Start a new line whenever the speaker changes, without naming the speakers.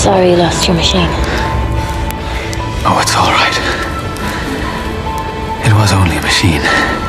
Sorry you lost your machine.
Oh, it's all right. It was only a machine.